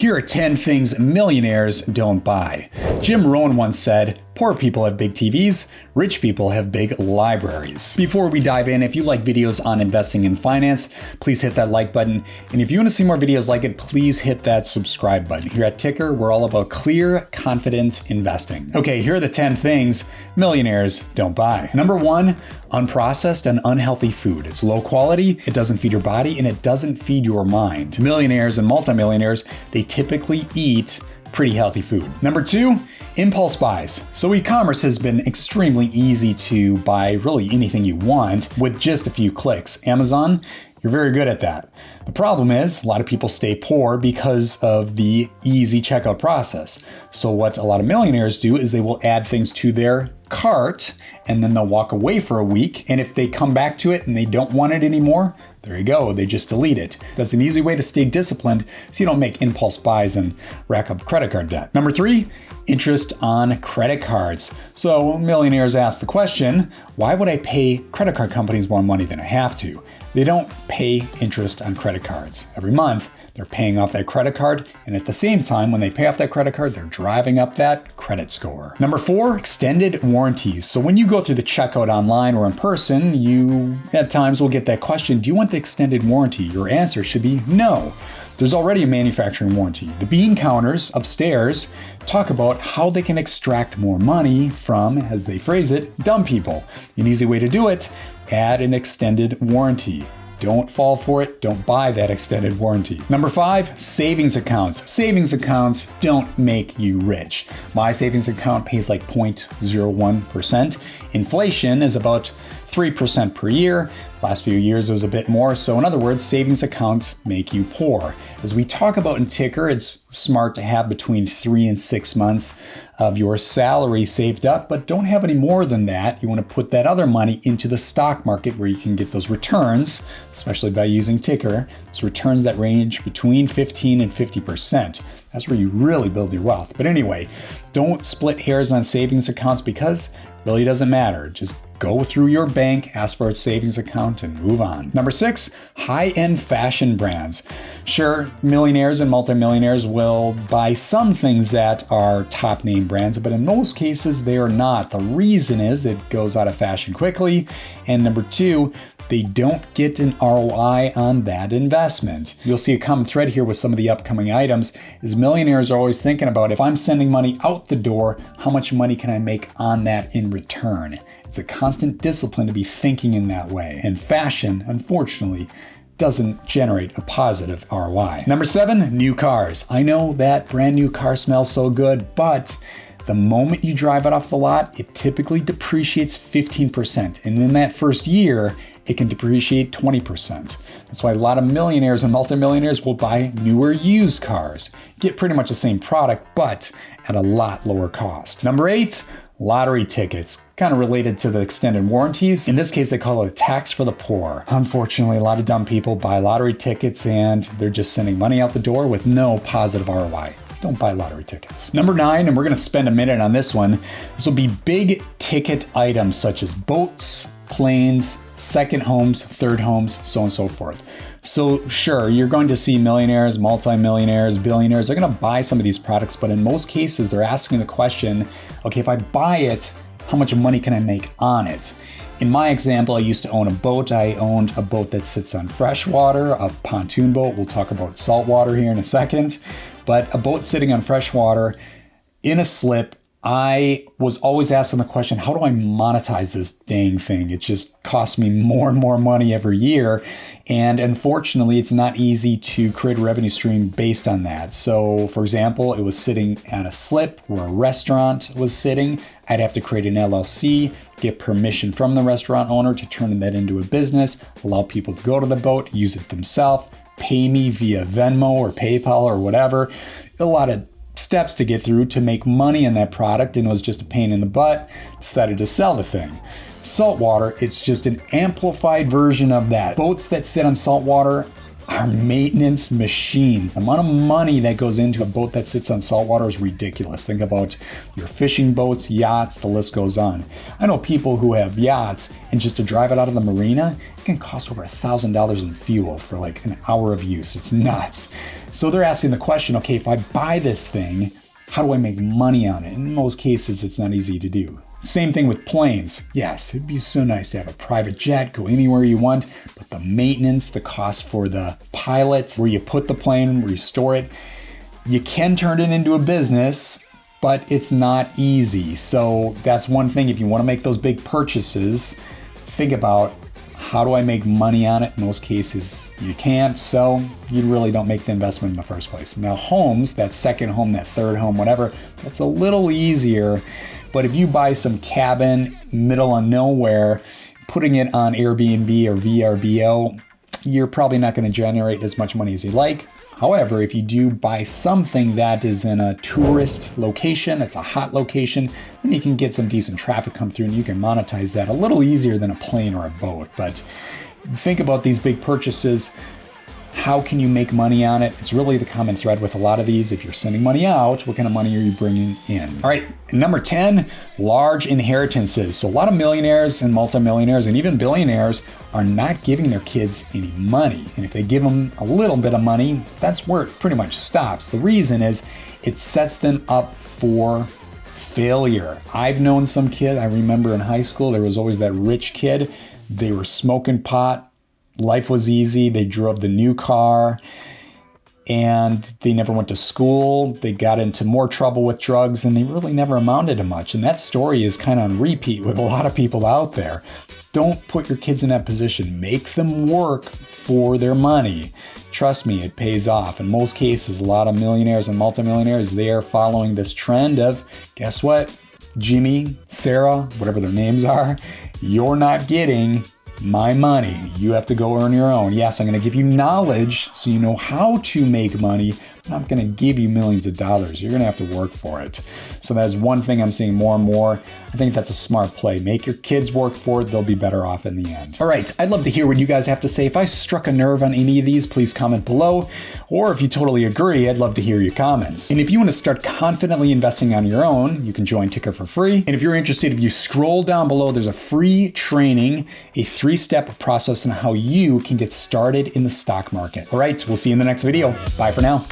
Here are 10 things millionaires don't buy. Jim Rohn once said, "Poor people have big TVs, rich people have big libraries." Before we dive in, if you like videos on investing in finance, please hit that like button. And if you want to see more videos like it, please hit that subscribe button. Here at Tykr, we're all about clear, confident investing. Okay, here are the 10 things millionaires don't buy. Number 1, unprocessed and unhealthy food. It's low quality, it doesn't feed your body, and it doesn't feed your mind. Millionaires and multimillionaires, they typically eat pretty healthy food. Number 2, impulse buys. So e-commerce has been extremely easy to buy really anything you want with just a few clicks. Amazon, you're very good at that. The problem is a lot of people stay poor because of the easy checkout process. So what a lot of millionaires do is they will add things to their cart and then they'll walk away for a week. And if they come back to it and they don't want it anymore, there you go, they just delete it. That's an easy way to stay disciplined so you don't make impulse buys and rack up credit card debt. Number 3, interest on credit cards. So millionaires ask the question, why would I pay credit card companies more money than I have to? They don't pay interest on credit cards. Every month, they're paying off that credit card, and at the same time, when they pay off that credit card, they're driving up that credit score. Number 4, extended warranties. So when you go through the checkout online or in person, you at times will get that question, do you want the extended warranty? Your answer should be no. There's already a manufacturing warranty. The bean counters upstairs talk about how they can extract more money from, as they phrase it, dumb people. An easy way to do it, add an extended warranty. Don't fall for it. Don't buy that extended warranty. Number 5, savings accounts. Savings accounts don't make you rich. My savings account pays like 0.01%. Inflation is about 3% per year. Last few years it was a bit more. So in other words, savings accounts make you poor. As we talk about in Tykr, it's smart to have between 3 and 6 months of your salary saved up, but don't have any more than that. You want to put that other money into the stock market where you can get those returns, especially by using Tykr. Those returns that range between 15 and 50%. That's where you really build your wealth. But anyway, don't split hairs on savings accounts because it really doesn't matter. Just go through your bank, ask for its savings account, and move on. Number 6, high-end fashion brands. Sure, millionaires and multimillionaires will buy some things that are top name brands, but in most cases they are not. The reason is it goes out of fashion quickly. And number 2, they don't get an ROI on that investment. You'll see a common thread here with some of the upcoming items is millionaires are always thinking about, if I'm sending money out the door, how much money can I make on that in return? It's a constant discipline to be thinking in that way. And fashion, unfortunately, doesn't generate a positive ROI. Number 7, new cars. I know that brand new car smells so good, but the moment you drive it off the lot, it typically depreciates 15%. And in that first year, it can depreciate 20%. That's why a lot of millionaires and multimillionaires will buy newer used cars. Get pretty much the same product, but at a lot lower cost. Number 8, lottery tickets, kind of related to the extended warranties. In this case, they call it a tax for the poor. Unfortunately, a lot of dumb people buy lottery tickets and they're just sending money out the door with no positive ROI. Don't buy lottery tickets. Number 9, and we're gonna spend a minute on this one. This will be big ticket items such as boats, planes, second homes, third homes, so on and so forth. So sure, you're going to see millionaires, multimillionaires, billionaires, they're gonna buy some of these products, but in most cases, they're asking the question, okay, if I buy it, how much money can I make on it? In my example, I used to own a boat. I owned a boat that sits on fresh water, a pontoon boat. We'll talk about salt water here in a second, but a boat sitting on fresh water in a slip. I was always asking the question, how do I monetize this dang thing? It just costs me more and more money every year. And unfortunately, it's not easy to create a revenue stream based on that. So for example, it was sitting at a slip where a restaurant was sitting. I'd have to create an LLC, get permission from the restaurant owner to turn that into a business, allow people to go to the boat, use it themselves, pay me via Venmo or PayPal or whatever. A lot of steps to get through to make money in that product, and it was just a pain in the butt. Decided to sell the thing. Saltwater, it's just an amplified version of that. Boats that sit on saltwater are maintenance machines. The amount of money that goes into a boat that sits on saltwater is ridiculous. Think about your fishing boats, yachts, the list goes on. I know people who have yachts, and just to drive it out of the marina, it can cost over $1,000 in fuel for like an hour of use. It's nuts. So they're asking the question, okay, if I buy this thing, how do I make money on it? In most cases, it's not easy to do. Same thing with planes. Yes, it'd be so nice to have a private jet, go anywhere you want, but the maintenance, the cost for the pilot, where you put the plane, where you store it, you can turn it into a business, but it's not easy. So that's one thing. If you want to make those big purchases, think about, how do I make money on it? In most cases, you can't, so you really don't make the investment in the first place. Now, homes, that second home, that third home, whatever, that's a little easier. But if you buy some cabin, middle of nowhere, putting it on Airbnb or VRBO, you're probably not going to generate as much money as you like. However, if you do buy something that is in a tourist location, it's a hot location, then you can get some decent traffic come through and you can monetize that a little easier than a plane or a boat. But think about these big purchases. How can you make money on it? It's really the common thread with a lot of these. If you're sending money out, what kind of money are you bringing in? All right, number 10, large inheritances. So a lot of millionaires and multimillionaires and even billionaires are not giving their kids any money. And if they give them a little bit of money, that's where it pretty much stops. The reason is it sets them up for failure. I've known some kid, I remember in high school, there was always that rich kid. They were smoking pot. Life was easy. They drove the new car and they never went to school. They got into more trouble with drugs and they really never amounted to much. And that story is kind of on repeat with a lot of people out there. Don't put your kids in that position. Make them work for their money. Trust me, it pays off. In most cases, a lot of millionaires and multimillionaires, they are following this trend of, guess what? Jimmy, Sarah, whatever their names are, you're not getting my money. You have to go earn your own. Yes, I'm going to give you knowledge so you know how to make money, but I'm going to give you millions of dollars. You're going to have to work for it. So that's one thing I'm seeing more and more. I think that's a smart play. Make your kids work for it. They'll be better off in the end. All right. I'd love to hear what you guys have to say. If I struck a nerve on any of these, please comment below. Or if you totally agree, I'd love to hear your comments. And if you want to start confidently investing on your own, you can join Tykr for free. And if you're interested, if you scroll down below, there's a free training, a 3-step process on how you can get started in the stock market. All right. We'll see you in the next video. Bye for now.